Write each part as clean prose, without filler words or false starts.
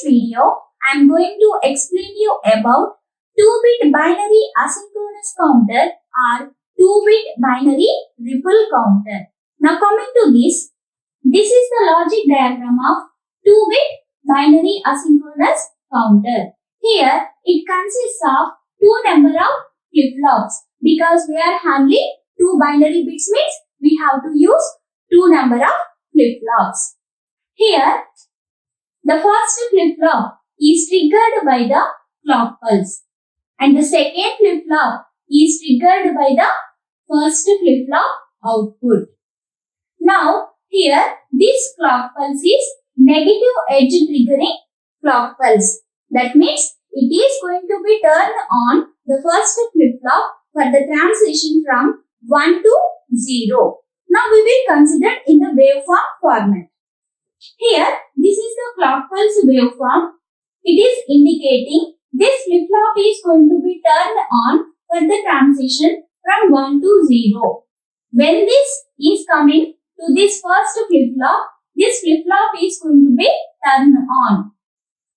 video, I am going to explain you about 2-bit binary asynchronous counter or 2-bit binary ripple counter. Now coming to this is the logic diagram of 2-bit binary asynchronous counter. Here it consists of two number of flip-flops because we are handling two binary bits means we have to use two number of flip-flops. Here the first flip-flop is triggered by the clock pulse and the second flip-flop is triggered by the first flip-flop output. Now here this clock pulse is negative edge triggering clock pulse. That means it is going to be turned on the first flip-flop for the transition from 1 to 0. Now we will consider in the waveform format. Here this is the clock pulse waveform. It is indicating this flip-flop is going to be turned on for the transition from 1 to 0. When this is coming to this first flip-flop, this flip-flop is going to be turned on.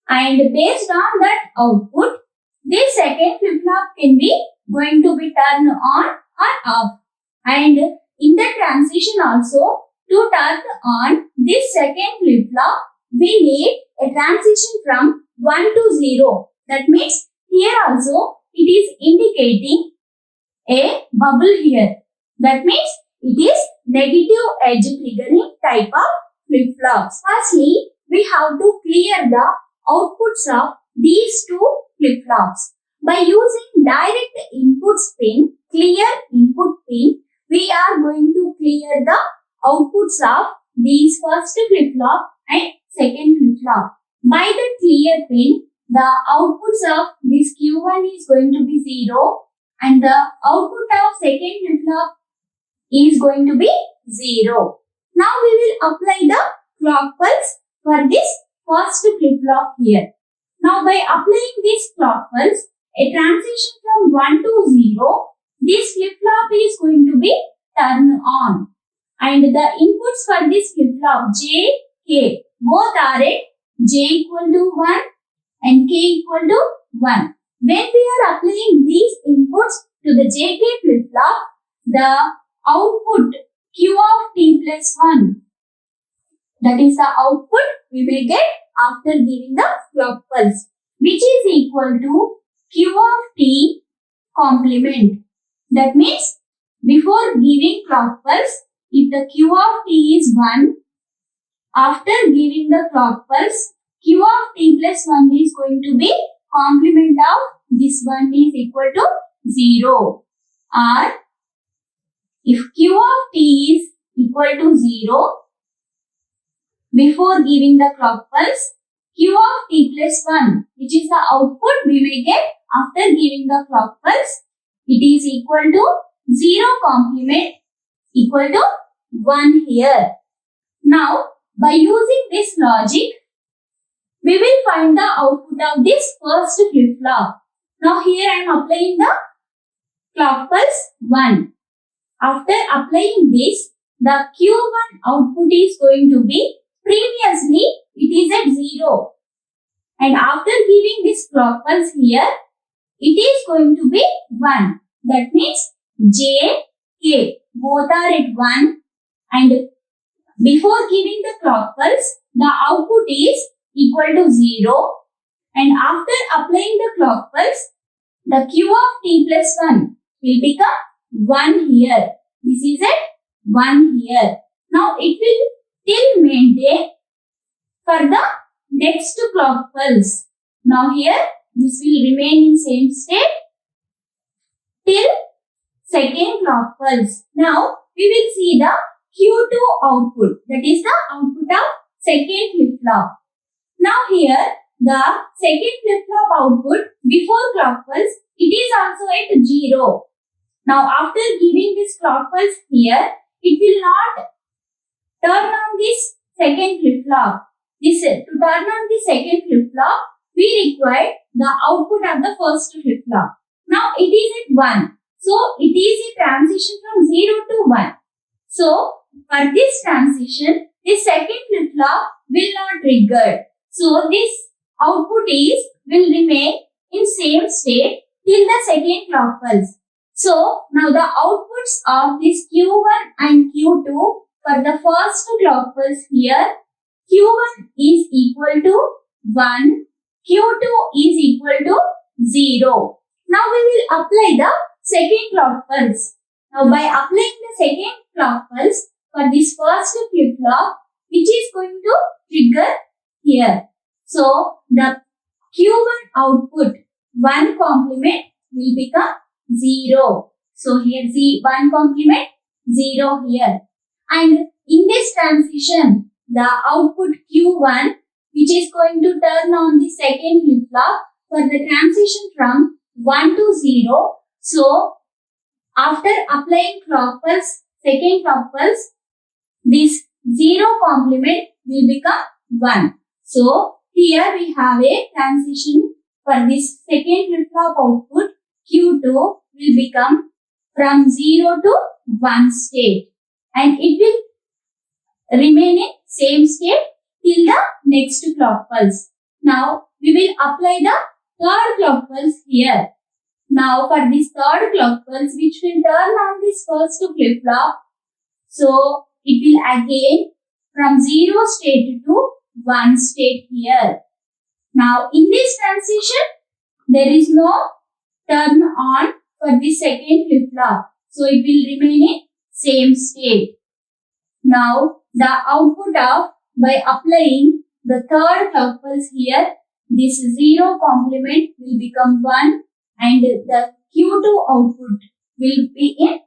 And based on that output, this second flip-flop can be going to be turned on or off. And in the transition also, to turn on this second flip-flop, we need a transition from 1 to 0. That means here also it is indicating a bubble here. That means it is negative edge triggering type of flip-flops. Firstly, we have to clear the outputs of these two flip-flops. By using direct input pin, clear input pin, we are going to clear the outputs of these first flip-flop and second flip-flop. By the clear pin, the outputs of this Q1 is going to be 0 and the output of second flip-flop is going to be 0. Now we will apply the clock pulse for this first flip-flop here. Now by applying this clock pulse, a transition from 1 to 0, this flip-flop is going to be turned on. And the inputs for this flip-flop J, K, both are at J equal to 1 and K equal to 1. When we are applying these inputs to the JK flip-flop, the output Q of T plus 1, that is the output we may get after giving the clock pulse, which is equal to Q of T complement. That means before giving clock pulse, if the Q of T is 1, after giving the clock pulse, Q of T plus 1 is going to be complement of this one is equal to 0. Or if Q of T is equal to 0, before giving the clock pulse, Q of T plus 1, which is the output we may get after giving the clock pulse, it is equal to 0 complement equal to 1 here. Now, by using this logic, we will find the output of this first flip-flop. Now, here I am applying the clock pulse 1. After applying this, the Q1 output is going to be, previously it is at 0. And after giving this clock pulse here, it is going to be 1. That means J, K, both are at 1. And before giving the clock pulse, the output is equal to 0. And after applying the clock pulse, the Q of T plus 1 will become 1 here. This is at 1 here. Now it will still maintain for the next clock pulse. Now here this will remain in same state till second clock pulse. Now we will see the Q2 output, that is the output of second flip-flop. Now here the second flip-flop output before clock pulse, it is also at 0. Now after giving this clock pulse here, it will not turn on this second flip-flop. To turn on the second flip-flop, we require the output of the first flip-flop. Now it is at 1. So it is a transition from 0 to 1. So for this transition, the second flip-flop will not trigger. So this output will remain in same state till the second clock pulse. So now the outputs of this Q1 and Q2 for the first clock pulse here, Q1 is equal to 1, Q2 is equal to 0. Now we will apply the second clock pulse. Now by applying the second clock pulse for this first flip-flop, which is going to trigger here. So the Q1 output 1 complement will become 0. So here 1 complement 0 here. And in this transition, the output Q1, which is going to turn on the second flip-flop for the transition from 1 to 0. So after applying clock pulse, second clock pulse, this 0 complement will become 1. So here we have a transition for this second flip-flop output Q2 will become from 0 to 1 state, and it will remain in same state till the next clock pulse. Now we will apply the third clock pulse here. Now for this third clock pulse, which will turn on this first flip-flop, so it will again from 0 state to 1 state here. Now in this transition, there is no turn on for the second flip-flop. So it will remain in same state. Now the output of, by applying the third clock pulse here, this 0 complement will become 1 and the Q2 output will be in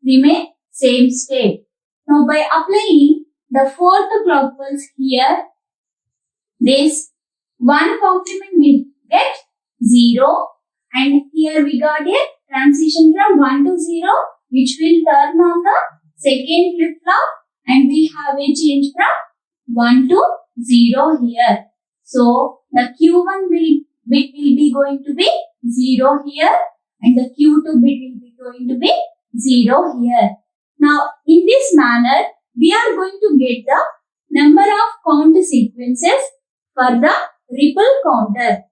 remain same state. Now by applying the fourth clock pulse here, this 1 complement will get 0, and here we got a transition from 1 to 0, which will turn on the second flip-flop, and we have a change from 1 to 0 here. So the Q1 bit will be going to be 0 here, and the Q2 bit will be going to be 0 here. Now in this manner, we are going to get the number of count sequences for the ripple counter.